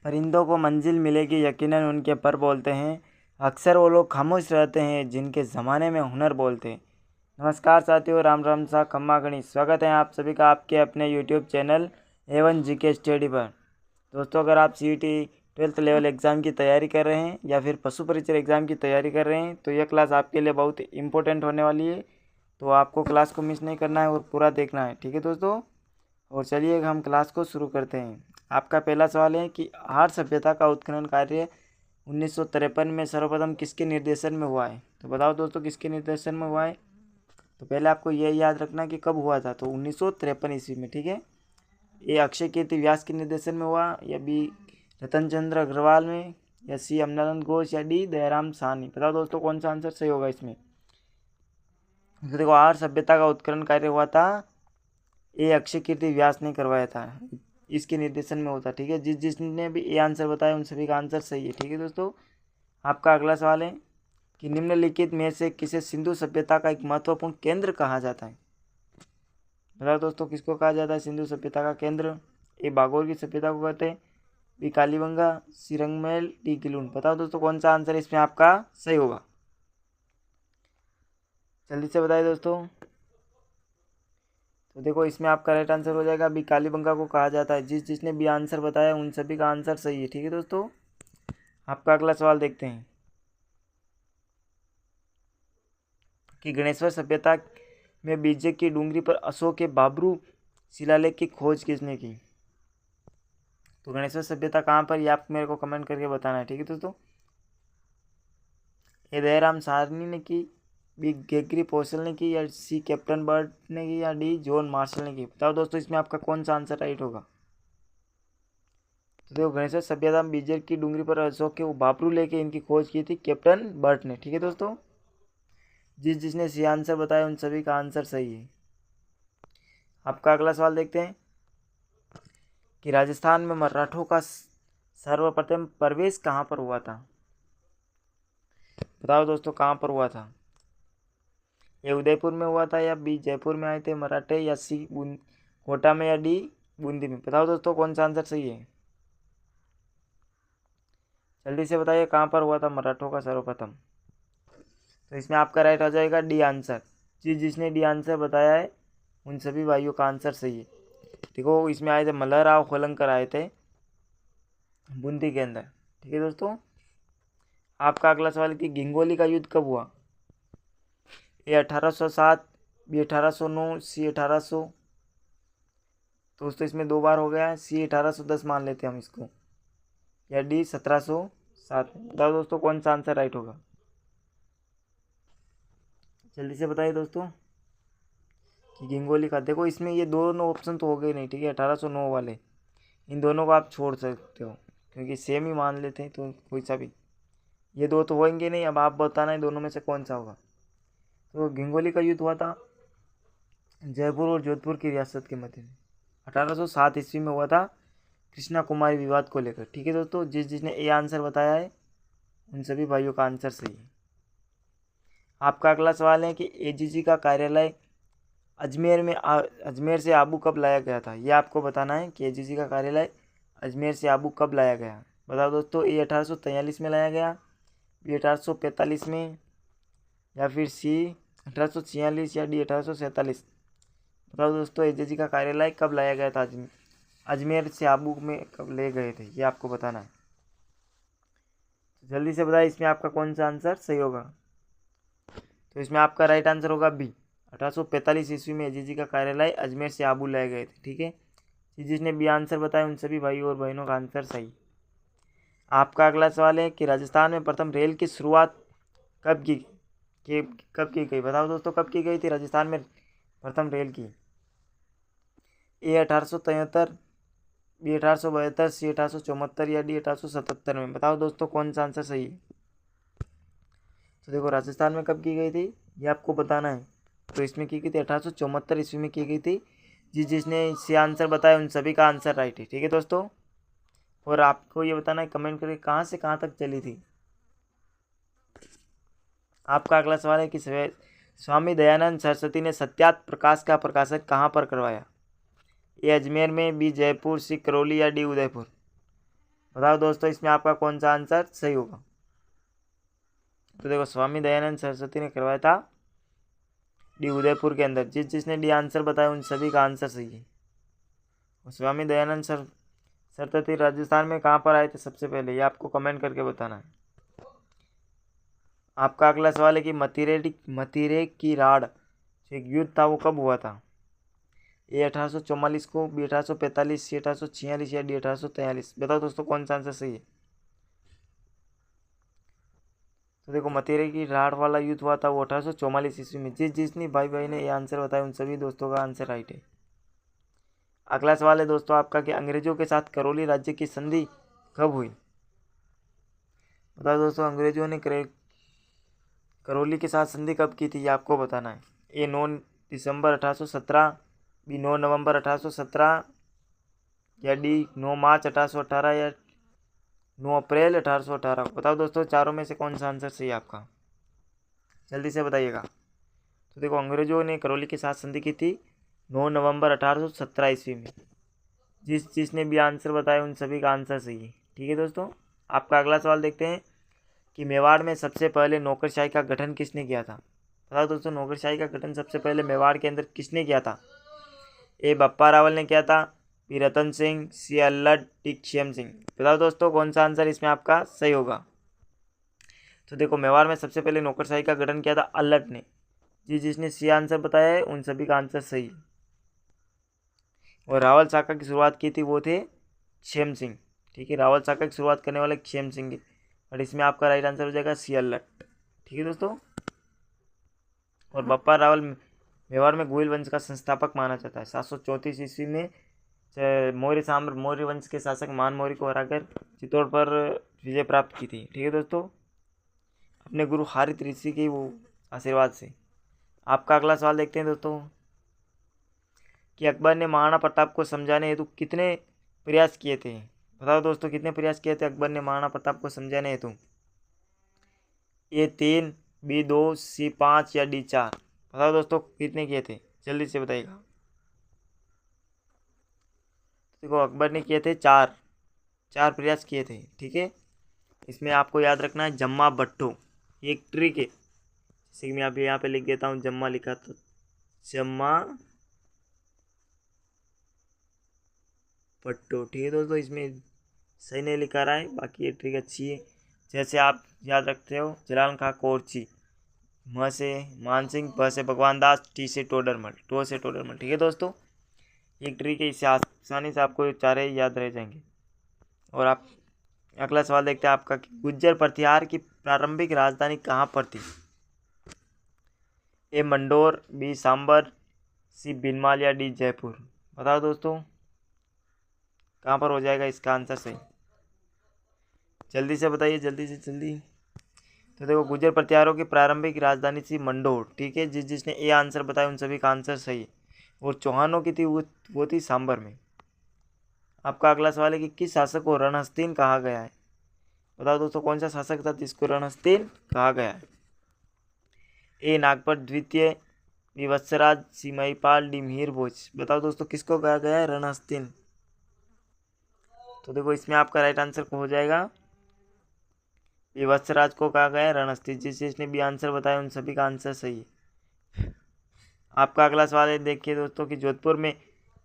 परिंदों को मंजिल मिलेगी यकीनन उनके पर बोलते हैं। अक्सर वो लोग खामोश रहते हैं जिनके ज़माने में हुनर बोलते हैं। नमस्कार साथियों, राम राम सा खम्मा गणित। स्वागत है आप सभी का आपके अपने YouTube channel A1 GK study पर। दोस्तों, अगर आप CET 12th लेवल एग्ज़ाम की तैयारी कर रहे हैं या फिर पशु परिचय एग्ज़ाम की तैयारी कर रहे हैं तो यह क्लास आपके लिए बहुत इंपॉर्टेंट होने वाली है। तो आपको क्लास को मिस नहीं करना है और पूरा देखना है, ठीक है दोस्तों। और चलिए हम क्लास को शुरू करते हैं। आपका पहला सवाल है कि आहार सभ्यता का उत्खनन कार्य 1953 में सर्वप्रथम किसके निर्देशन में हुआ है। तो बताओ दोस्तों, किसके निर्देशन में हुआ है। तो पहले आपको यह याद रखना कि कब हुआ था। तो 1953 ईस्वी में, ठीक है। ए अक्षय कीर्ति व्यास के निर्देशन में हुआ, या बी रतन चंद्र अग्रवाल में, या सी अमलानंद घोष, या डी दयाराम साहनी। बताओ दोस्तों कौन सा आंसर सही होगा इसमें। तो देखो, आहार सभ्यता का उत्खनन कार्य हुआ था, ए अक्षय कीर्ति व्यास ने करवाया था, इसके निर्देशन में होता, ठीक है। जिसने भी ए आंसर बताया उन सभी का आंसर सही है, ठीक है दोस्तों। आपका अगला सवाल है कि निम्नलिखित में से किसे सिंधु सभ्यता का एक महत्वपूर्ण केंद्र कहा जाता है। बताओ दोस्तों, किसको कहा जाता है सिंधु सभ्यता का केंद्र। ए बागोर की सभ्यता को कहते हैं, बी कालीबंगा, सी रंगमहल, डी किलून। बताओ दोस्तों कौन सा आंसर इसमें आपका सही होगा। जल्दी से बताइए दोस्तों। तो देखो, इसमें आपका राइट आंसर हो जाएगा बी कालीबंगा को कहा जाता है। जिसने भी आंसर बताया उन सभी का आंसर सही है, ठीक है दोस्तों। आपका अगला सवाल देखते हैं कि गणेश्वर सभ्यता में बीजे की डूंगरी पर अशोक के बाबरू शिलालेख की खोज किसने की। तो गणेश्वर सभ्यता कहाँ पर, ये आप मेरे को कमेंट करके बताना है, ठीक है दोस्तों। ए दयाराम साहनी ने की, बी ग्रेगरी पोसल ने की, या सी कैप्टन बर्ड ने की, या डी जॉन मार्शल ने की। बताओ दोस्तों इसमें आपका कौन सा आंसर राइट होगा। तो देखो, गणेश्वर सभ्यता में बीजर की डूंगरी पर अशोक के बाबरू लेके इनकी खोज की थी कैप्टन बर्ट ने, ठीक है दोस्तों। जिसने सी आंसर बताया उन सभी का आंसर सही है। आपका अगला सवाल देखते हैं कि राजस्थान में मराठों का सर्वप्रथम प्रवेश कहाँ पर हुआ था। बताओ दोस्तों कहाँ पर हुआ था। ये उदयपुर में हुआ था, या बी जयपुर में आए थे मराठे, या सी कोटा में, या डी बूंदी में। बताओ दोस्तों कौन सा आंसर सही है। जल्दी से बताइए कहाँ पर हुआ था मराठों का सर्वप्रथम। तो इसमें आपका राइट हो जाएगा डी आंसर। जिसने डी आंसर बताया है उन सभी भाइयों का आंसर सही है। देखो, इसमें आए थे मल्हारराव होलंकर, आए थे बूंदी के अंदर, ठीक है दोस्तों। आपका अगला सवाल कि गिंगोली का युद्ध कब हुआ। ए 1807, बी 1809, सी 1800। दोस्तों इसमें दो बार हो गया है, सी 1810 मान लेते हैं हम इसको, या डी 1707। बताओ दोस्तों कौन सा आंसर राइट होगा। जल्दी से बताइए दोस्तों कि गिंगोली का। देखो, इसमें ये दोनों ऑप्शन तो हो गए नहीं, ठीक है। 1809 वाले, इन दोनों को आप छोड़ सकते हो क्योंकि सेम ही मान लेते हैं, तो कोई सा भी, ये दो तो होंगे नहीं। अब आप बताना है दोनों में से कौन सा होगा। तो गिंगोली का युद्ध हुआ था जयपुर और जोधपुर की रियासत के मध्य में, 1807 ईस्वी में हुआ था, कृष्णा कुमारी विवाद को लेकर, ठीक है दोस्तों। जिसने ए आंसर बताया है उन सभी भाइयों का आंसर सही है। आपका अगला सवाल है कि AGG का कार्यालय अजमेर से आबू कब लाया गया था। ये आपको बताना है कि AGG का कार्यालय अजमेर से आबू कब लाया गया। बताओ दोस्तों, ए 1843 में लाया गया, बी 1845 में, या फिर सी 1846, या डी 1847। बताओ दोस्तों, AGG का कार्यालय कब लाया गया था अजमेर से आबू में, कब ले गए थे, ये आपको बताना है। तो जल्दी से बताइए इसमें आपका कौन सा आंसर सही होगा। तो इसमें आपका राइट आंसर होगा बी, 1845 ईस्वी में AGG का कार्यालय अजमेर से आबू लाए गए थे, ठीक है। जिसने बी आंसर बताया उन सभी भाइयों और बहनों का आंसर सही। आपका अगला सवाल है कि राजस्थान में प्रथम रेल की शुरुआत कब की गई। बताओ दोस्तों कब की गई थी राजस्थान में प्रथम रेल की। ए 1873, बी 1872, सी 1874, या डी 1877 में। बताओ दोस्तों कौन सा आंसर सही है। तो देखो, राजस्थान में कब की गई थी ये आपको बताना है। तो इसमें की गई थी 1874 ईस्वी में की गई थी। जिसने इससे आंसर बताया उन सभी का आंसर राइट है, ठीक है दोस्तों। और आपको ये बताना है कमेंट करके कहाँ से कहाँ तक चली थी। आपका अगला सवाल है कि स्वामी दयानंद सरस्वती ने सत्यार्थ प्रकाश का प्रकाशन कहाँ पर करवाया। ए अजमेर में, बी जयपुर, सी करौली, या डी उदयपुर। बताओ दोस्तों इसमें आपका कौन सा आंसर सही होगा। तो देखो स्वामी दयानंद सरस्वती ने करवाया था डी उदयपुर के अंदर। जिसने डी आंसर बताया उन सभी का आंसर सही है। स्वामी दयानंद सरस्वती राजस्थान में कहाँ पर आए थे सबसे पहले, ये आपको कमेंट करके बताना है। आपका अगला सवाल है कि मतीरे की राड़ जो एक युद्ध था वो कब हुआ था। ए 1844 को, बी 1845, सी 1846 या डी 1843। बताओ दोस्तों कौन सा आंसर सही है। तो देखो मतीरे की राड़ वाला युद्ध हुआ था वो 1844 ईस्वी में। जिसने भाई ने ये आंसर बताया उन सभी दोस्तों का आंसर राइट है। अगला सवाल है दोस्तों आपका कि अंग्रेजों के साथ करौली राज्य की संधि कब हुई। बताओ दोस्तों अंग्रेजों ने करौली के साथ संधि कब की थी, ये आपको बताना है। ए 9 दिसंबर 1817, बी 9 नवंबर 1817 या डी 9 मार्च 1818 या 9 अप्रैल 1818। बताओ दोस्तों चारों में से कौन सा आंसर सही है आपका, जल्दी से बताइएगा। तो देखो अंग्रेजों ने करौली के साथ संधि की थी 9 नवंबर 1817 ईस्वी में। जिसने भी आंसर बताया उन सभी का आंसर सही है। ठीक है दोस्तों, आपका अगला सवाल देखते हैं कि मेवाड़ में सबसे पहले नौकरशाही का गठन किसने किया था। बताओ दोस्तों नौकरशाही का गठन सबसे पहले मेवाड़ के अंदर किसने किया था। ए बप्पा रावल ने किया था, बी रतन सिंह, सी अल्लड़, डी क्षेम सिंह। बताओ दोस्तों कौन सा आंसर इसमें आपका सही होगा। तो देखो मेवाड़ में सबसे पहले नौकरशाही का गठन किया था अल्लड़ ने। जिसने सी आंसर बताया है उन सभी का आंसर सही है। और रावल शाखा की शुरुआत की थी वो थे क्षेम सिंह। ठीक है, रावल शाखा की शुरुआत करने वाले क्षेम सिंह, और इसमें आपका राइट आंसर हो जाएगा सी अल्लड़। ठीक है दोस्तों, और बप्पा रावल मेवाड़ में गोइल वंश का संस्थापक माना जाता है। 734 ईस्वी में मौर्य वंश के शासक मान मौर्य को हराकर चित्तौड़ पर विजय प्राप्त की थी। ठीक है दोस्तों, अपने गुरु हारित ऋषि के वो आशीर्वाद से। आपका अगला सवाल देखते हैं दोस्तों कि अकबर ने महाराणा प्रताप को समझाने हेतु कितने प्रयास किए थे। बताओ दोस्तों कितने प्रयास किए थे अकबर ने महाराणा प्रताप को समझाने हेतु। ए 3, बी 2, सी 5 या डी 4। बताओ दोस्तों कितने किए थे, जल्दी से बताइएगा। देखो अकबर ने किए थे चार प्रयास किए थे। ठीक है, इसमें आपको याद रखना है जम्मा भट्टो, ये एक ट्रिक है। जैसे कि मैं आप यहाँ पे लिख देता हूँ जम्मा लिखा तो जम्मा भट्टो। ठीक है दोस्तों, इसमें सही नहीं लिखा रहा है, बाकी ये ट्रिक अच्छी है। जैसे आप याद रखते हो जलाल खां कोरची, म से मान सिंह, ब से भगवान दास, टी से टोडरमल, टो से टोडरमल। ठीक है दोस्तों, एक ट्रिक है, इससे आसानी से आपको चारे याद रह जाएंगे। और आप अगला सवाल देखते हैं आपका कि गुज्जर प्रतिहार की प्रारंभिक राजधानी कहाँ पर थी। ए मंडोर, बी सांबर, सी भीनमाल या डी जयपुर। बताओ दोस्तों कहाँ पर हो जाएगा इसका आंसर सही, जल्दी से बताइए, जल्दी से जल्दी। तो देखो गुर्जर प्रतिहारों की प्रारंभिक राजधानी थी मंडोर। ठीक है, जिसने ए आंसर बताया उन सभी का आंसर सही है। और चौहानों की थी वो थी सांबर में। आपका अगला सवाल है कि किस शासक को रणहस्तीन कहा गया है। बताओ दोस्तों कौन सा शासक था जिसको रणहस्तीन कहा गया है। ए नागपर द्वितीय, बी वत्सराज, सी महिपाल, डी मिहिर भोज। बताओ दोस्तों किसको कहा गया है रणहस्तीन। तो देखो इसमें आपका राइट आंसर हो जाएगा बी वत्सराज को कहा गया है रणहस्तीन। जिसने भी आंसर बताया उन सभी का आंसर सही है। आपका अगला सवाल है देखिए दोस्तों कि जोधपुर में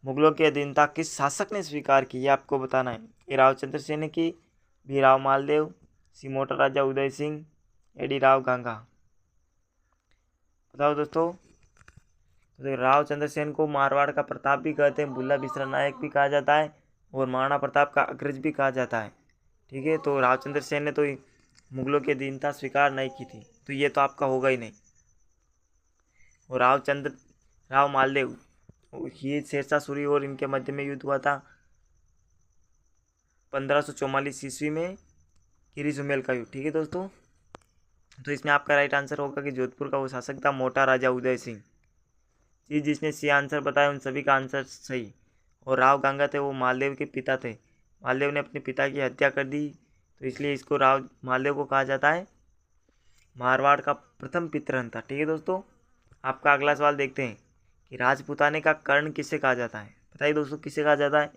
मुगलों की अधीनता किस शासक ने स्वीकार की, ये आपको बताना है। ए रावचंद्र सेन की, बी राव मालदेव, सी मोटा राजा उदय सिंह, ए डी राव गांगा। बताओ दोस्तों। तो रावचंद्र सेन को मारवाड़ का प्रताप भी कहते हैं, बुल्ला बिसरा नायक भी कहा जाता है, और महाराणा प्रताप का अग्रज भी कहा जाता है। ठीक है, तो रावचंद्र सेन ने तो मुगलों की अधीनता स्वीकार नहीं की थी, तो ये तो आपका होगा ही नहीं। और राव मालदेव ये शेरशाह सूरी और इनके मध्य में युद्ध हुआ था 1544 ईस्वी में, किरी सुमेल का युद्ध। ठीक है दोस्तों, तो इसमें आपका राइट आंसर होगा कि जोधपुर का वो शासक था मोटा राजा उदय सिंह। जिसने सी आंसर बताया उन सभी का आंसर सही। और राव गांगा थे वो मालदेव के पिता थे। मालदेव ने अपने पिता की हत्या कर दी, तो इसलिए इसको राव मालदेव को कहा जाता है मारवाड़ का प्रथम पितरन था। ठीक है दोस्तों, आपका अगला सवाल देखते हैं कि राजपूताने का कर्ण किसे कहा जाता है। बताइए दोस्तों किसे कहा जाता है।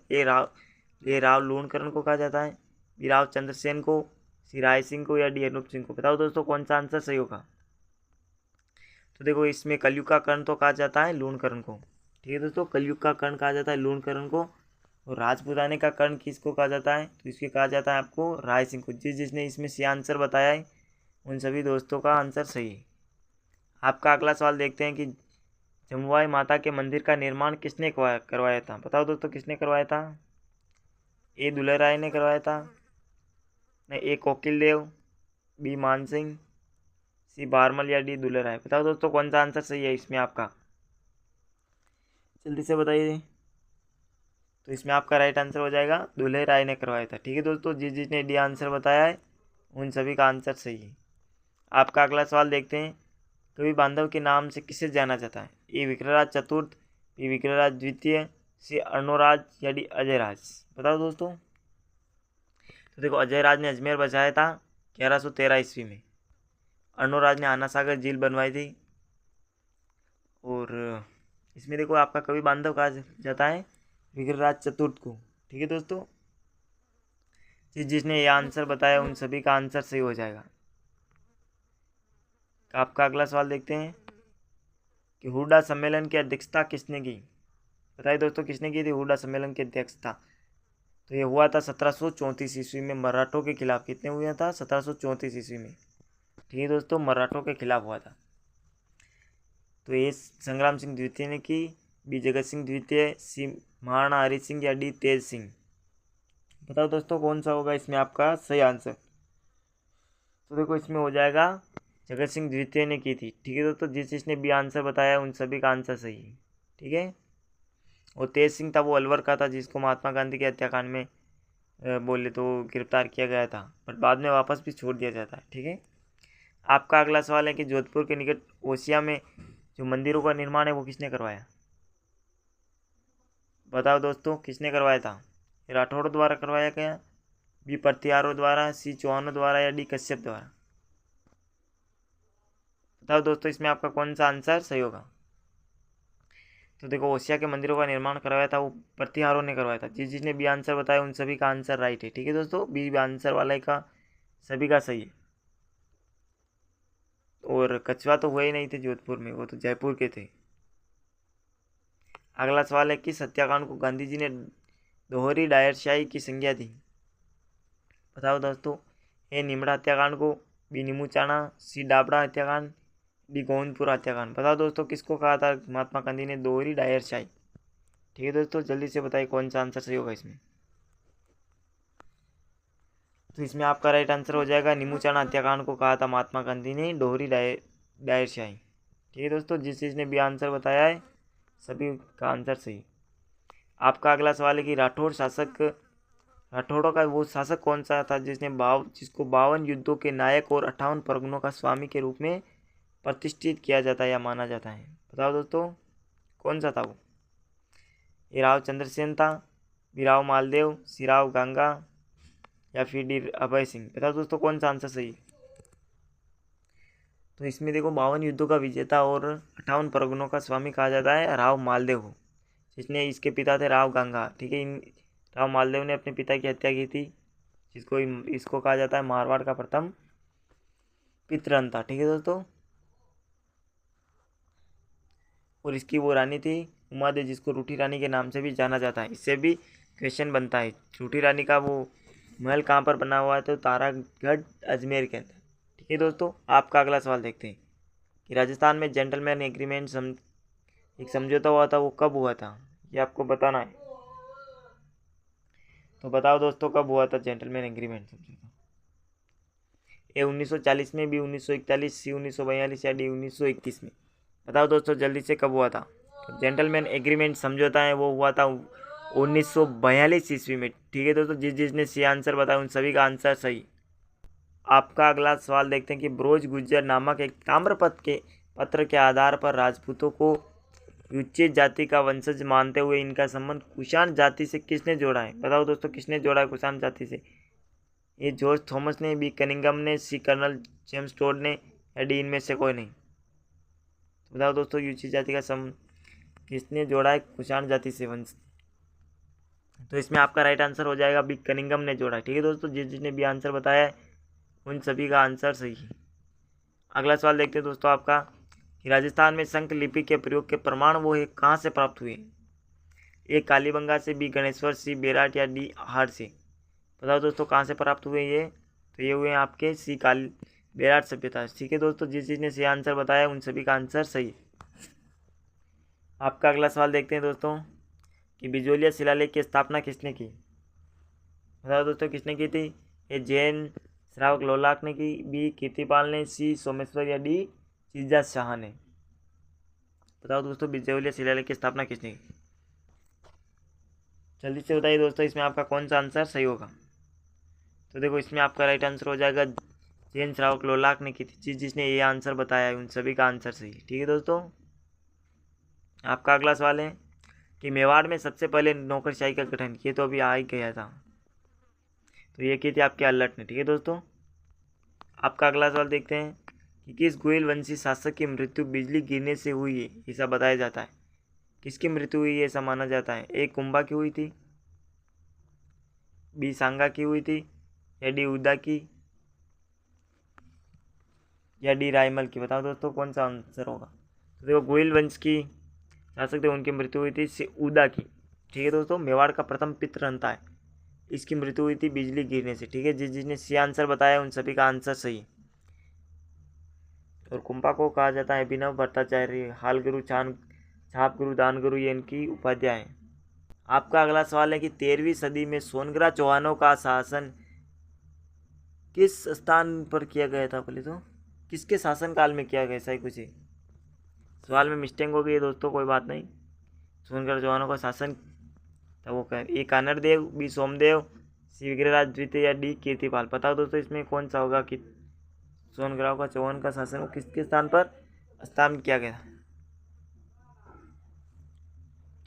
ए राव लूणकर्ण को कहा जाता है, बी राव चंद्रसेन को, सी राय सिंह को या डी अनूप सिंह को। बताओ दोस्तों कौन सा आंसर सही होगा। तो देखो इसमें कलयुग का कर्ण तो कहा जाता है लूणकरण को, ठीक है दोस्तों, कलयुग का कर्ण कहा जाता है लूणकरण को। और राजपुताने का कर्ण किसको कहा जाता है, तो इसके कहा जाता है आपको राय सिंह को। जिसने इसमें सी आंसर बताया है उन सभी दोस्तों का आंसर सही है। आपका अगला सवाल देखते हैं कि जमुआई माता के मंदिर का निर्माण किसने करवाया था। बताओ दोस्तों किसने करवाया था। ए दुल्हे राय ने करवाया था, नहीं ए कोकिल देव, बी मान सिंह, सी बारमल या डी दुल्हे राय। बताओ दोस्तों कौन सा आंसर सही है इसमें आपका, जल्दी से बताइए। तो इसमें आपका राइट आंसर हो जाएगा दुल्हे राय ने करवाया था, ठीक है दोस्तों। जिसने डी आंसर बताया है उन सभी का आंसर सही है। आपका अगला सवाल देखते हैं, कवि बांधव के नाम से किसे जाना जाता है। ए विक्रराज चतुर्थ, बी विक्रराज द्वितीय, सी अर्णोराज या डी अजयराज। बताओ दोस्तों। तो देखो अजयराज ने अजमेर बचाया था 1113 ईस्वी में, अर्णोराज ने आना सागर झील बनवाई थी। और इसमें देखो आपका कवि बांधव कहा जाता है विक्रराज चतुर्थ को, ठीक है दोस्तों। जिसने ये आंसर बताया उन सभी का आंसर सही हो जाएगा। आपका अगला सवाल देखते हैं कि हुड्डा सम्मेलन की अध्यक्षता किसने की। बताइए दोस्तों किसने की थी हुड्डा सम्मेलन की अध्यक्षता। तो ये हुआ था 1734 ईस्वी में मराठों के खिलाफ। कितने हुआ था 1734 ईस्वी में, ठीक है दोस्तों, मराठों के खिलाफ हुआ था। तो ए संग्राम सिंह द्वितीय ने की, बी जगत सिंह द्वितीय, सी महाराणा हरि सिंह या डी तेज सिंह। बताओ दोस्तों कौन सा होगा इसमें आपका सही आंसर। तो देखो इसमें हो जाएगा जगत सिंह द्वितीय ने की थी, ठीक है दोस्तों। जिसने बी आंसर बताया उन सभी का आंसर सही है, ठीक है। और तेज सिंह था वो अलवर का था, जिसको महात्मा गांधी के हत्याकांड में बोले तो गिरफ्तार किया गया था, बट बाद में वापस भी छोड़ दिया जाता है, ठीक है। आपका अगला सवाल है कि जोधपुर के निकट ओसिया में जो मंदिरों का निर्माण है वो किसने करवाया। बताओ दोस्तों किसने करवाया था। राठौड़ द्वारा करवाया गया, बी प्रतिहारों द्वारा, सी चौहानों द्वारा या डी कश्यप द्वारा। बताओ दोस्तों इसमें आपका कौन सा आंसर सही होगा। तो देखो ओसिया के मंदिरों का निर्माण करवाया था वो प्रतिहारों ने करवाया था। जिसने बी आंसर बताया उन सभी का आंसर राइट है, ठीक है दोस्तों। बी आंसर वाले का सभी का सही है। और कछवा तो हुए ही नहीं थे जोधपुर में, वो तो जयपुर के थे। अगला सवाल है कि सत्याकांड को गांधी जी ने दोहरी डायरशाही की संज्ञा दी। बताओ दोस्तों। ए निमड़ा हत्याकांड को, बी नीमूचाणा, सी डाबड़ा हत्याकांड, डी गोविंदपुर हत्याकांड। बताओ दोस्तों किसको कहा था महात्मा गांधी ने दोहरी डायरशाही, ठीक है दोस्तों। जल्दी से बताइए कौन सा आंसर सही होगा इसमें। तो इसमें आपका राइट आंसर हो जाएगा नीमूचाणा हत्याकांड को कहा था महात्मा गांधी ने दोहरी डायरशाही, ठीक है दोस्तों। जिसने भी आंसर बताया है सभी का आंसर सही। आपका अगला सवाल है कि राठौड़ों का वो शासक कौन सा था जिसको 52 युद्धों के नायक और 58 परगनों का स्वामी के रूप में प्रतिष्ठित किया जाता है या माना जाता है। बताओ दोस्तों कौन सा था वो। ये राव चंद्रसेन था, बी राव मालदेव, सी राव गंगा या फिर डी अभय सिंह। बताओ दोस्तों कौन सा आंसर सही। तो इसमें देखो 52 युद्धों का विजेता और 58 परगनों का स्वामी कहा जाता है राव मालदेव को, जिसने इसके पिता थे राव गंगा, ठीक है। राव मालदेव ने अपने पिता की हत्या की थी, जिसको इसको कहा जाता है मारवाड़ का प्रथम पितरन था, ठीक है दोस्तों। और इसकी वो रानी थी उमादेवी, जिसको रूठी रानी के नाम से भी जाना जाता है। इससे भी क्वेश्चन बनता है रूठी रानी का वो महल कहाँ पर बना हुआ है, तो तारागढ़ अजमेर के अंदर, ठीक है दोस्तों। आपका अगला सवाल देखते हैं कि राजस्थान में जेंटलमैन एग्रीमेंट एक समझौता हुआ था वो कब हुआ था, ये आपको बताना है। तो बताओ दोस्तों कब हुआ था जेंटलमैन एग्रीमेंट समझौता। ए 1940 में, बी 1941, सी 1942 या डी 1921 में। बताओ दोस्तों जल्दी से कब हुआ था। तो जेंटलमैन एग्रीमेंट समझौता है वो हुआ था 1942 ईस्वी में, ठीक है दोस्तों। जिसने सी आंसर बताया उन सभी का आंसर सही। आपका अगला सवाल देखते हैं कि ब्रोज गुज्जर नामक एक पत्र के आधार पर राजपूतों को युचित जाति का वंशज मानते हुए इनका संबंध कुषाण जाति से किसने जोड़ा है। बताओ दोस्तों किसने जोड़ा है कुषाण जाति से। ये जॉर्ज थॉमस ने, बी कनिंगम ने, सी कर्नल जेम्स टोड ने या डी इनमें से कोई नहीं। तो बताओ दोस्तों युचित जाति का किसने जोड़ा है कुषाण जाति से वंश। तो इसमें आपका राइट आंसर हो जाएगा बी, कनिंघम ने जोड़ा। ठीक है दोस्तों, जिसने भी आंसर बताया है उन सभी का आंसर सही है। अगला सवाल देखते हैं दोस्तों आपका कि राजस्थान में शंख लिपि के प्रयोग के प्रमाण वो है कहाँ से प्राप्त हुए? ए कालीबंगा से, बी गणेश्वर, सी बेराट या डी हार से। बताओ दोस्तों कहाँ से प्राप्त हुए ये? तो ये हुए आपके सी बेराट सभ्यता। ठीक है दोस्तों, जिस चीज़ ने सही आंसर बताया उन सभी का आंसर सही है। आपका अगला सवाल देखते हैं दोस्तों कि बिजोलिया शिलालेख की स्थापना किसने की? बताओ दोस्तों किसने की थी? ए जैन श्रावक लोलाक ने की, बी कीर्तिपाल ने, सी सोमेश्वर या डी चीजा शाह ने। बताओ दोस्तों बिजोलिया शिलालेख की स्थापना किसने की? जल्दी से बताइए दोस्तों, इसमें आपका कौन सा आंसर सही होगा? तो देखो इसमें आपका राइट आंसर हो जाएगा जैन श्रावक लोलाक ने की थी। जिसने ये आंसर बताया है उन सभी का आंसर सही। ठीक है दोस्तों, आपका अगला सवाल है कि मेवाड़ में सबसे पहले नौकरशाही का गठन, ये तो अभी आ ही गया था, तो ये की थी आपके अल्लट ने। ठीक है दोस्तों, आपका अगला सवाल देखते हैं कि किस गोयल वंशी शासक की मृत्यु बिजली गिरने से हुई है, ऐसा बताया जाता है। किसकी मृत्यु हुई है ऐसा माना जाता है? ए कुंभा की हुई थी, बी सांगा की हुई थी, या डी उदा की, या डी रायमल की। बताओ दोस्तों कौन सा आंसर होगा? तो देखो गोयल वंश की शासक थे उनकी मृत्यु हुई थी उदा की। ठीक है दोस्तों, मेवाड़ का प्रथम पितृहंता है, इसकी मृत्यु हुई थी बिजली गिरने से। ठीक है, जिसने सी आंसर बताया उन सभी का आंसर सही है। और कुंभा को कहा जाता है अभिनव भट्टाचार्य, हाल गुरु, छाप गुरु, दान गुरु, ये इनकी उपाध्याय है। आपका अगला सवाल है कि 13वीं सदी में सोनग्रा चौहानों का शासन किस स्थान पर किया गया था? बोले तो किसके शासनकाल में किया गया? ऐसा ही कुछ है, सवाल में मिस्टेक हो गई है दोस्तों, कोई बात नहीं। सोनग्रा चौहानों का शासन था वो ए कानर देव, बी सोमदेव, सी विग्रहराज द्वितीय या डी कीर्तिपाल। बताओ दोस्तों इसमें कौन सा होगा कि सोनग्राह का चौहान का शासन को किसके स्थान पर स्थापित किया गया?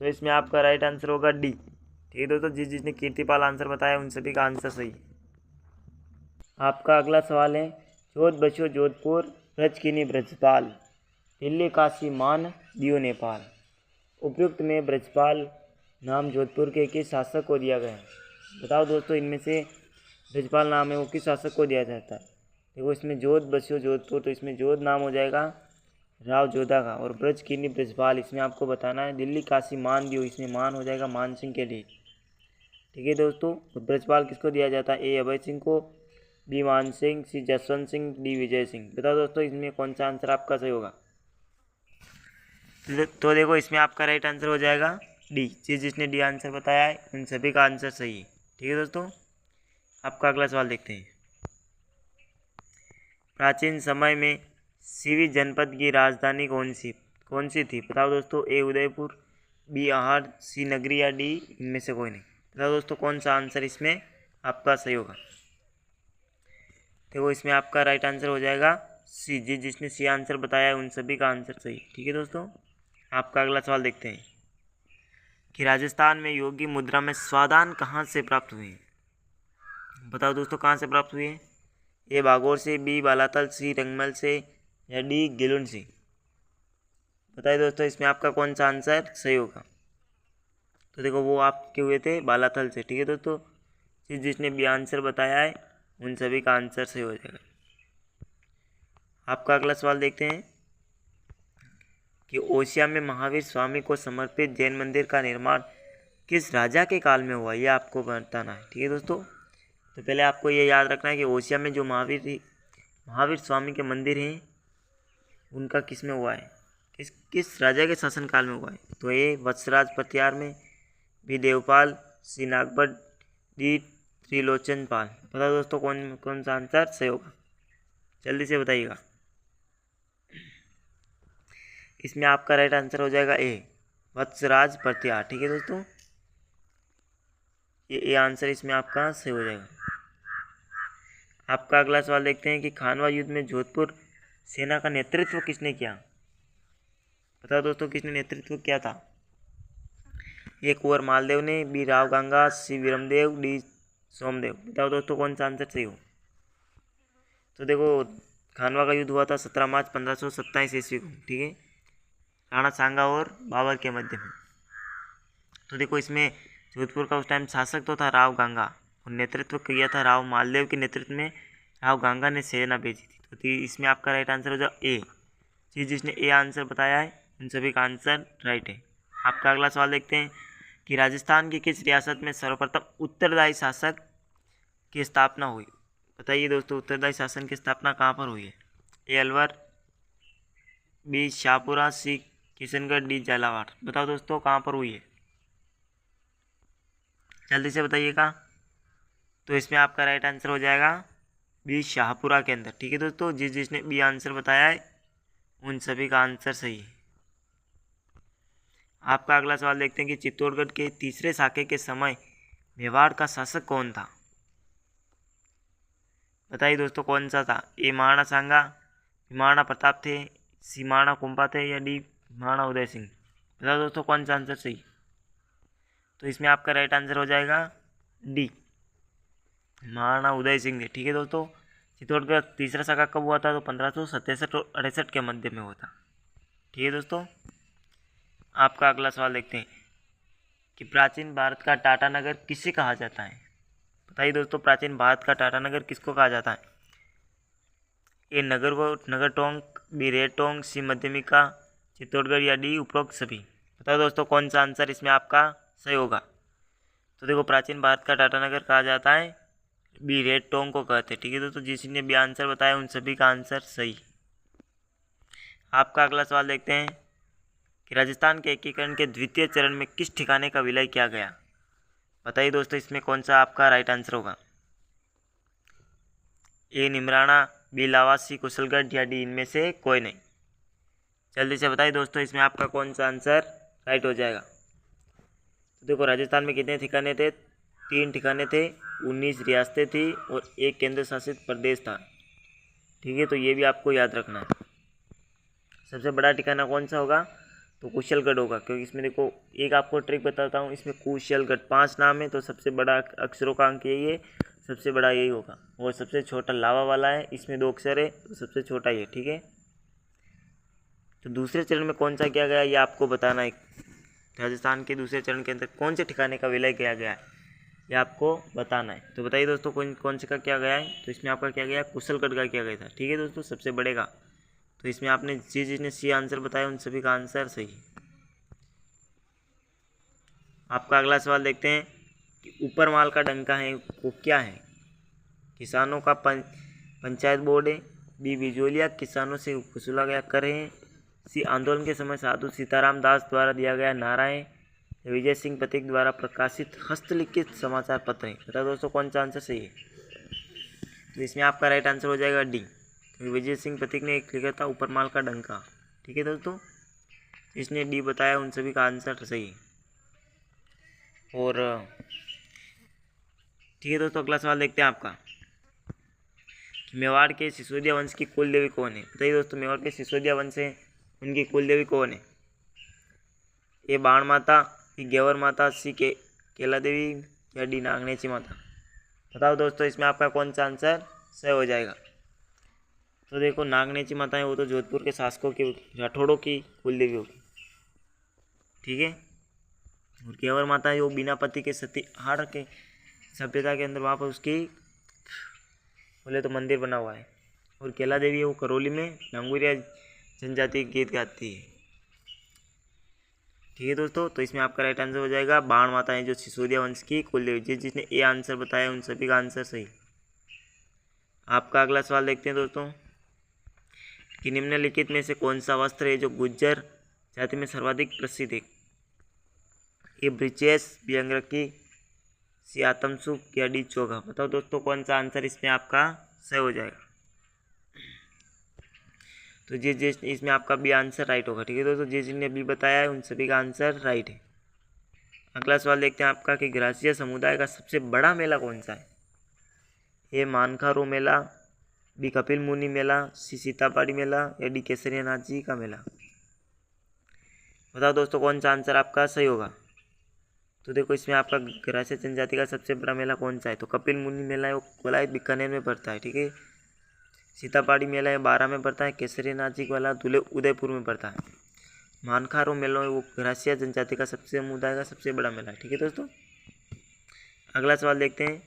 तो इसमें आपका राइट आंसर होगा डी। ठीक है दोस्तों, जिसने कीर्तिपाल आंसर बताया उन सभी का आंसर सही। आपका अगला सवाल है जोध बच्चो जोधपुर, ब्रज कीनी ब्रजपाल, दिल्ली काशी मान दियो नेपाल। उपयुक्त में ब्रजपाल नाम जोधपुर के किस शासक को दिया गया है? बताओ दोस्तों इनमें से ब्रजपाल नाम है वो किस शासक को दिया जाता है? देखो इसमें जोध बस्यो जोधपुर, तो इसमें जोध नाम हो जाएगा राव जोधा का, और ब्रज कीनी ब्रजपाल इसमें आपको बताना है दिल्ली काशी मान दियो, इसमें मान हो जाएगा मान सिंह के लिए। ठीक है दोस्तों, तो ब्रजपाल किसको दिया जाता है? ए अभय सिंह को, बी मान सिंह, सी जसवंत सिंह, डी विजय सिंह। बताओ दोस्तों इसमें कौन सा आंसर आपका सही होगा? तो देखो इसमें आपका राइट आंसर हो जाएगा डी। जिसने डी आंसर बताया है उन सभी का आंसर सही है। ठीक है दोस्तों, आपका अगला सवाल देखते हैं। प्राचीन समय में सीवी जनपद की राजधानी कौन सी थी? बताओ दोस्तों, ए उदयपुर, बी आहार, सी नगरी या डी इनमें से कोई नहीं। बताओ दोस्तों कौन सा आंसर इसमें आपका सही होगा? देखो इसमें आपका राइट आंसर हो जाएगा सी। जिसने सी आंसर बताया है उन सभी का आंसर सही। ठीक है दोस्तों, आपका अगला सवाल देखते हैं कि राजस्थान में योगी मुद्रा में स्वादान कहाँ से प्राप्त हुए हैं? बताओ दोस्तों कहाँ से प्राप्त हुए हैं? ए बागोर से, बी बालातल, सी रंगमल से या डी गिलुन से। बताइए दोस्तों इसमें आपका कौन सा आंसर सही होगा? तो देखो वो आपके हुए थे बालाथल से। ठीक है दोस्तों, जिसने भी आंसर बताया है उन सभी का आंसर सही हो जाएगा। आपका अगला सवाल देखते हैं कि ओसिया में महावीर स्वामी को समर्पित जैन मंदिर का निर्माण किस राजा के काल में हुआ, ये आपको बताना है। ठीक है दोस्तों, तो पहले आपको ये याद रखना है कि ओसिया में जो महावीर स्वामी के मंदिर हैं उनका किस में हुआ है, किस राजा के शासनकाल में हुआ है? तो ए वत्सराज पतियार में, बी देवपाल, सी नागभट, डी त्रिलोचन पाल। बताओ दोस्तों कौन सा आंसर सही होगा? जल्दी से बताइएगा। इसमें आपका राइट आंसर हो जाएगा ए वत्सराज पतियार। ठीक है दोस्तों, ये आंसर इसमें आपका सही हो जाएगा। आपका अगला सवाल देखते हैं कि खानवा युद्ध में जोधपुर सेना का नेतृत्व किसने किया? बताओ दोस्तों किसने नेतृत्व किया था? ए कुंवर मालदेव ने, बी राव गंगा, सी वीरमदेव, डी सोमदेव। बताओ दोस्तों कौन सा आंसर सही हो? तो देखो खानवा का युद्ध हुआ था 17 मार्च 1527 ईस्वी को। ठीक है, राणा सांगा और बाबर के मध्य में। तो देखो इसमें जोधपुर का उस टाइम शासक तो था राव गांगा और नेतृत्व किया था राव मालदेव के नेतृत्व में राव गांगा ने सेना भेजी थी। तो इसमें आपका राइट आंसर हो जाए ए। जिसने ए आंसर बताया है उन सभी का आंसर राइट है। आपका अगला सवाल देखते हैं कि राजस्थान की किस रियासत में सर्वप्रथम उत्तरदायी शासक की स्थापना हुई। बताइए दोस्तों, उत्तरदायी शासन की स्थापना कहाँ पर हुई है? ए अलवर, बी शाहपुरा, सी किशनगढ़, डी झालावाड़। बताओ दोस्तों कहाँ पर हुई है, जल्दी से बताइएगा। तो इसमें आपका राइट आंसर हो जाएगा बी शाहपुरा के अंदर। ठीक है दोस्तों, जिसने बी आंसर बताया है उन सभी का आंसर सही है। आपका अगला सवाल देखते हैं कि चित्तौड़गढ़ के तीसरे साके के समय मेवाड़ का शासक कौन था। बताइए दोस्तों कौन सा था? ए महाराणा सांगा, महाराणा प्रताप थे, सी महाराणा कुंभा थे, या डी महाराणा उदय सिंह। बताओ दोस्तों कौन सा आंसर सही? तो इसमें आपका राइट आंसर हो जाएगा डी, महाराणा उदय सिंह थे। ठीक है दोस्तों, चित्तौड़गढ़ तीसरा साका कब हुआ था? तो 1567 और 68 के मध्य में हुआ था। ठीक है दोस्तों, आपका अगला सवाल देखते हैं कि प्राचीन भारत का टाटा नगर किसे कहा जाता है। बताइए दोस्तों, प्राचीन भारत का टाटा नगर किसको कहा जाता है? ए नगरटोंक, बी रेटोंक, सी मध्यमिका, चित्तौड़गढ़, या डी उपरोक्त सभी। बताओ दोस्तों कौन सा आंसर इसमें आपका सही होगा। तो देखो, प्राचीन भारत का टाटा नगर कहा जाता है बी रेटोंक को कहते हैं। ठीक है दोस्तों, जिसने भी आंसर बताया उन सभी का आंसर सही। आपका अगला सवाल देखते हैं कि राजस्थान के एकीकरण के द्वितीय चरण में किस ठिकाने का विलय किया गया। बताइए दोस्तों इसमें कौन सा आपका राइट आंसर होगा? ए निमराना, बी लावासी, कुशलगढ़, या डी इनमें से कोई नहीं। जल्दी से बताइए दोस्तों इसमें आपका कौन सा आंसर राइट हो जाएगा। तो देखो, राजस्थान में कितने ठिकाने थे? 3 ठिकाने थे, 19 रियासतें थी और 1 केंद्र शासित प्रदेश था। ठीक है, तो ये भी आपको याद रखना है। सबसे बड़ा ठिकाना कौन सा होगा? तो कुशलगढ़ होगा, क्योंकि इसमें देखो एक आपको ट्रिक बताता हूँ, इसमें कुशलगढ़ 5 नाम है, तो सबसे बड़ा अक्षरों का अंक यही है, सबसे बड़ा यही होगा। और सबसे छोटा लावा वाला है, इसमें 2 अक्षर है, तो सबसे छोटा ये। ठीक है, तो दूसरे चरण में कौन सा किया गया ये आपको बताना है। राजस्थान के दूसरे चरण के अंदर कौन से ठिकाने का विलय किया गया है ये आपको बताना है। तो बताइए दोस्तों कौन से का किया गया है। तो इसमें आपका किया गया कुशलगढ़ का किया गया था। ठीक है दोस्तों, सबसे बड़े का। तो इसमें आपने जिसने सी आंसर बताया उन सभी का आंसर सही है। आपका अगला सवाल देखते हैं कि ऊपर माल का डंका है वो क्या है। किसानों का पंचायत बोर्ड है, बी बिजोलिया किसानों से वसूला गया कर है, सी आंदोलन के समय साधु सीताराम दास द्वारा दिया गया नारा है, विजय सिंह पथिक द्वारा प्रकाशित हस्तलिखित समाचार पत्र है। बताओ दोस्तों कौन सा आंसर सही है। तो इसमें आपका राइट आंसर हो जाएगा डी, क्योंकि विजय सिंह पथिक ने एक लिखा था ऊपर माल का डंका। ठीक है दोस्तों, इसने डी बताया उन सभी का आंसर सही है। और ठीक है दोस्तों, अगला सवाल देखते हैं आपका कि मेवाड़ के सिसोदिया वंश की कुल देवी कौन है। बताइए दोस्तों, मेवाड़ के सिसोदिया वंश है उनकी कुल देवी कौन है। ए बाण माता, बी गेवर माता, सी केला देवी, या डी नागनेची माता। बताओ दोस्तों इसमें आपका कौन सा आंसर सही हो जाएगा। तो देखो, नागनेची माता है वो तो जोधपुर के शासकों की राठौड़ों की कुल देवी होगी। ठीक है, और गेवर माता है वो बिना पति के सतीहार के सभ्यता के अंदर वहाँ पर उसकी बोले तो मंदिर बना हुआ है। और केला देवी है वो करौली में नांगुरिया जनजाति गीत गाती है। ठीक है दोस्तों, तो इसमें आपका राइट आंसर हो जाएगा बाण माता है जो सिसोदिया वंश की कुल देवी। जिसने ए आंसर बताया उन सभी का आंसर सही। आपका अगला सवाल देखते हैं दोस्तों कि निम्नलिखित में से कौन सा वस्त्र है जो गुज्जर जाति में सर्वाधिक प्रसिद्ध है। ए ब्रिचेस, बी अंगरखी, सी आतमसुख, या डी चोगा। बताओ दोस्तों कौन सा आंसर इसमें आपका सही हो जाएगा। तो जिस इसमें आपका बी आंसर राइट होगा। ठीक है दोस्तों, जिसने बी बताया है उन सभी का आंसर राइट है। अगला सवाल देखते हैं आपका कि ग्रासीय समुदाय का सबसे बड़ा मेला कौन सा है। ए मानखारो मेला, बी कपिल मुनि मेला, सी सीतापाड़ी मेला, या डी केसरिया नाथ जी का मेला। बताओ दोस्तों कौन सा आंसर आपका सही होगा। तो देखो, इसमें आपका ग्रासीय जनजाति का सबसे बड़ा मेला कौन सा है। तो कपिल मुनि मेला है वो कोलायत बीकानेर में पड़ता है। ठीक है, सीतापाड़ी मेला है 12 में पड़ता है, केसरिया नाथ जी वाला उदयपुर में पड़ता है। मानखारो मेला है वो ग्रासीय जनजाति का सबसे समुदाय का सबसे बड़ा मेला है। ठीक है दोस्तों, अगला सवाल देखते हैं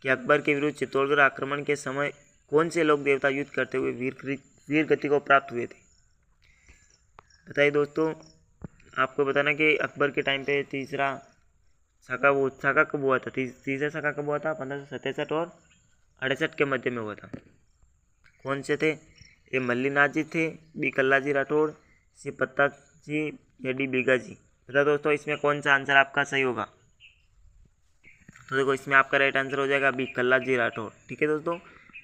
कि अकबर के विरुद्ध चित्तौड़गढ़ आक्रमण के समय कौन से लोक देवता युद्ध करते हुए वीर गति को प्राप्त हुए थे। बताइए दोस्तों, आपको बताना कि अकबर के टाइम पे तीसरा साका कब हुआ था। तीसरा साका कब हुआ था? 1567 और 68 के मध्य में हुआ था। कौन से थे? ए मल्लीनाथ जी थे, बी कल्लाजी राठौड़, सी पत्ता जी या डी बीगा जी। बताओ दोस्तों, इसमें कौन सा आंसर आपका सही होगा। तो देखो, इसमें आपका राइट आंसर हो जाएगा बी कल्लाजी राठौड़। ठीक है दोस्तों,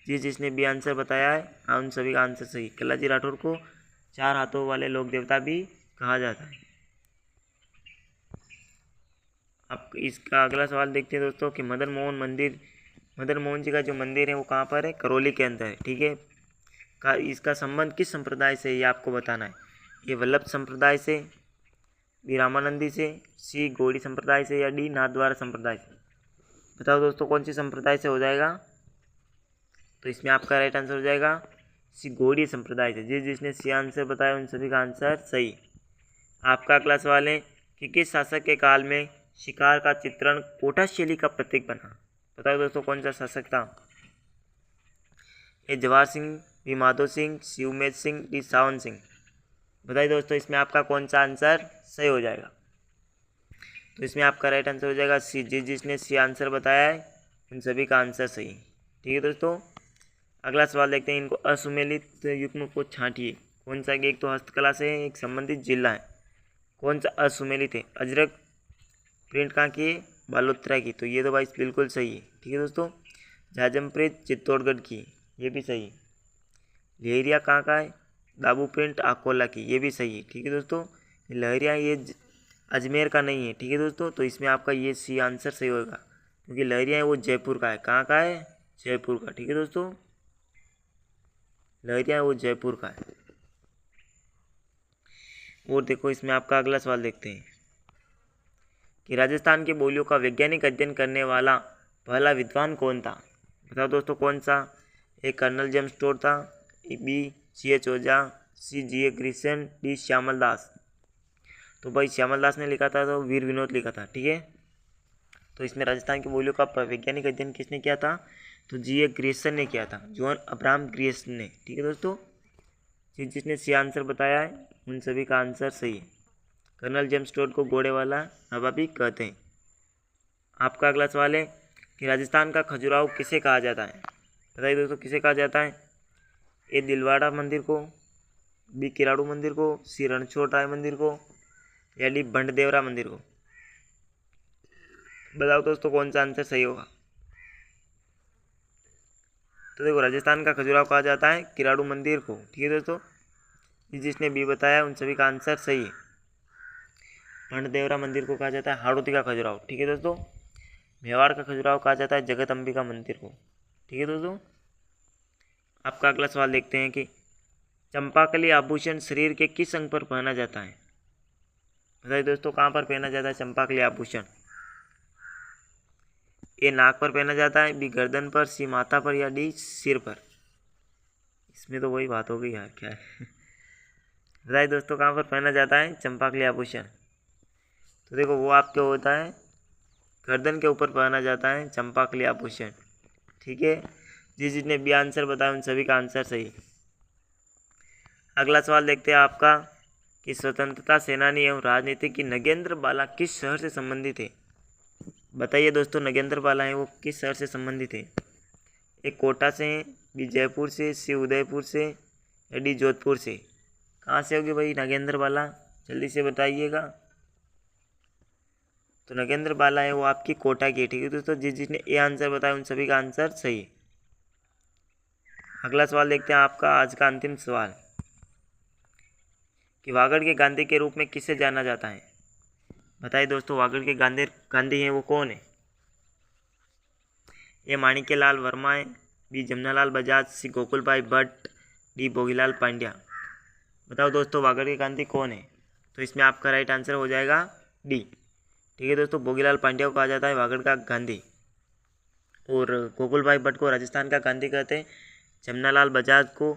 जिसने बी आंसर बताया है उन सभी का आंसर सही। कल्लाजी राठौड़ को 4 हाथों वाले लोक देवता भी कहा जाता है। अब इसका अगला सवाल देखते हैं दोस्तों कि मदन मोहन जी का जो मंदिर है वो कहाँ पर है? करौली के अंदर है। ठीक है, इसका संबंध किस संप्रदाय से ये आपको बताना है। ये वल्लभ संप्रदाय से, बी रामानंदी से, सी गौड़ी संप्रदाय से या डी नाथद्वारा संप्रदाय से। बताओ दोस्तों, कौन सी संप्रदाय से हो जाएगा। तो इसमें आपका राइट आंसर हो जाएगा सी गौड़ी संप्रदाय से। जिसने सी आंसर बताया उन सभी का आंसर सही। आपका अगला सवाल है कि किस शासक के काल में शिकार का चित्रण कोटा शैली का प्रतीक बना। बताओ दोस्तों, कौन सा शासक था। ए जवाहर सिंह, बी माधो सिंह, सी उमेद सिंह, डी सावन सिंह। बताइए दोस्तों, इसमें आपका कौन सा आंसर सही हो जाएगा। तो इसमें आपका राइट आंसर हो जाएगा सी। जिसने सी आंसर बताया है उन सभी का आंसर सही। ठीक है दोस्तों, अगला सवाल देखते हैं। इनको असुमेलित युग्म को छांटिए। कौन सा? एक तो हस्तकला से एक संबंधित जिला है। कौन सा असुमेलित है? अजरक प्रिंट कहाँ की है? बालोतरा की। तो ये तो भाई बिल्कुल सही है। ठीक है दोस्तों, झाजम प्रिंट चित्तौड़गढ़ की, ये भी सही है। लहरिया कहाँ का है? दाबू प्रिंट अकोला की, ये भी सही है। ठीक है दोस्तों, लहरिया ये अजमेर का नहीं है। ठीक है दोस्तों, तो इसमें आपका ये सी आंसर सही होगा, क्योंकि लहरिया है वो जयपुर का है। कहाँ का है? जयपुर का। ठीक है दोस्तों, लहरिया है वो जयपुर का है। और देखो, इसमें आपका अगला सवाल देखते हैं कि राजस्थान की बोलियों का वैज्ञानिक अध्ययन करने वाला पहला विद्वान कौन था। बताओ दोस्तों, कौन सा? ए कर्नल जेम्स टोड था, बी C.H. ओझा, सी G.A. ग्रिसन, डी श्यामल दास। तो भाई श्यामल दास ने लिखा था, तो वीर विनोद लिखा था। ठीक है, तो इसमें राजस्थान की बोलियों का वैज्ञानिक अध्ययन किसने किया था? तो G.A. ग्रिसन ने किया था, जॉन अब्राहम ग्रिसन ने। ठीक है दोस्तों, जिसने सी आंसर बताया है उन सभी का आंसर सही है। कर्नल जेम्स टोड को घोड़े वाला नवाबी कहते हैं। आपका अगला सवाल है कि राजस्थान का खजुराहो किसे कहा जाता है। बताइए दोस्तों, किसे कहा जाता है। ए दिलवाड़ा मंदिर को, बी किराड़ू मंदिर को, सी रणछोड़ राय मंदिर को या डी बंडदेवरा मंदिर को। बताओ दोस्तों, कौन सा आंसर सही होगा। तो देखो, राजस्थान का खजुराहो कहा जाता है किराड़ू मंदिर को। ठीक है दोस्तों, जिसने बी बताया उन सभी का आंसर सही है। बंडदेवरा मंदिर को कहा जाता है हाड़ौती का खजुराहो। ठीक है दोस्तों, मेवाड़ का खजुराहो कहा जाता है जगत अंबिका मंदिर को। ठीक है दोस्तों, आपका अगला सवाल देखते हैं कि चंपाकली आभूषण शरीर के किस अंग पर पहना जाता है। बताइए दोस्तों, कहाँ पर पहना जाता है चंपाकली आभूषण। ए नाक पर पहना जाता है, बी गर्दन पर, सी माथा पर या डी सिर पर। इसमें तो वही बात हो गई यार, क्या है। बताइए दोस्तों, कहाँ पर पहना जाता है चंपाकली आभूषण। तो देखो, वो आपके होता है गर्दन के ऊपर पहना जाता है चंपाकली आभूषण। ठीक है, जिसने बी आंसर बताया उन सभी का आंसर सही। अगला सवाल देखते हैं आपका कि स्वतंत्रता सेनानी एवं राजनीतिक की नगेंद्र बाला किस शहर से संबंधित है। बताइए दोस्तों, नगेंद्र बाला है वो किस शहर से संबंधित है। एक कोटा से हैं, बी जयपुर से, सी उदयपुर से या डी जोधपुर से। कहाँ से होगी भाई नगेंद्र बाला, जल्दी से बताइएगा। तो नगेंद्र बाला है वो आपकी कोटा की। ठीक है दोस्तों, जिसने ए आंसर बताया उन सभी का आंसर सही है। अगला सवाल देखते हैं आपका आज का अंतिम सवाल कि वागड़ के गांधी के रूप में किसे जाना जाता है। बताइए दोस्तों, वागड़ के गांधी हैं वो कौन है। ए माणिक्यलाल वर्मा है, बी जमनालाल बजाज, सी गोकुल भाई भट्ट, डी भोगीलाल पांड्या। बताओ दोस्तों, वागड़ के गांधी कौन है। तो इसमें आपका राइट आंसर हो जाएगा डी। ठीक है दोस्तों, भोगीलाल पांड्या को कहा जाता है वागड़ का गांधी, और गोकुल भाई भट्ट को राजस्थान का गांधी कहते हैं। जमनालाल बजाज को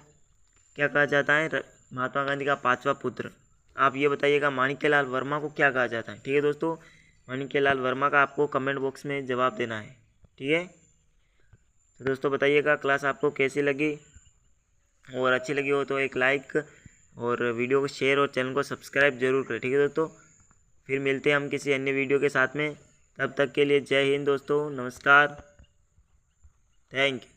क्या कहा जाता है, महात्मा गांधी का 5वां पुत्र। आप ये बताइएगा माणिक्यलाल वर्मा को क्या कहा जाता है। ठीक है दोस्तों, माणिक्यलाल वर्मा का आपको कमेंट बॉक्स में जवाब देना है। ठीक है, तो दोस्तों बताइएगा क्लास आपको कैसी लगी, और अच्छी लगी हो तो एक लाइक और वीडियो को शेयर और चैनल को सब्सक्राइब जरूर करें। ठीक है दोस्तों, फिर मिलते हैं हम किसी अन्य वीडियो के साथ में। तब तक के लिए जय हिंद दोस्तों, नमस्कार, थैंक यू।